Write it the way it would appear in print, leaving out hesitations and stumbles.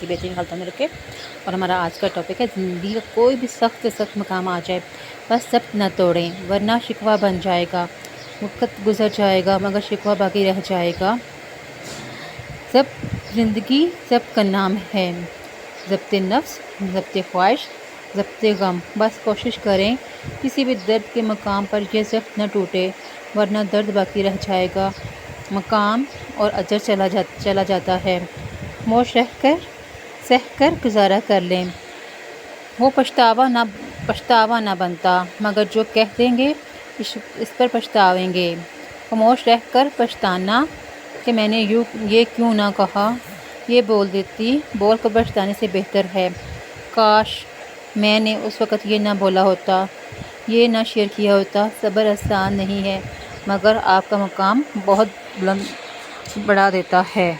کی بہترین حالتوں میں رکھے۔ اور ہمارا آج کا ٹاپک ہے زندگی کا کوئی بھی سخت سے سخت مقام آ جائے بس سب نہ توڑیں ورنہ شکوہ بن جائے گا۔ وقت گزر جائے گا مگر شکوہ باقی رہ جائے گا۔ سب زندگی سب کا نام ہے، ضبط نفس، ضبط خواہش، ضبط غم۔ بس کوشش کریں کسی بھی درد کے مقام پر یہ ضبط نہ ٹوٹے ورنہ درد باقی رہ جائے گا، مقام اور اجر چلا جاتا ہے۔ خاموش رہ کر سہ کر گزارا کر لیں، وہ پچھتاوا نہ بنتا مگر جو کہہ دیں گے اس پر پچھتاویں گے۔ خاموش رہ کر پچھتانا کہ میں نے یہ کیوں نہ کہا، یہ بول کر پچھتانے سے بہتر ہے کاش میں نے اس وقت یہ نہ بولا ہوتا، یہ نہ شیئر کیا ہوتا۔ صبر آسان نہیں ہے مگر آپ کا مقام بہت بلند بڑھا دیتا ہے۔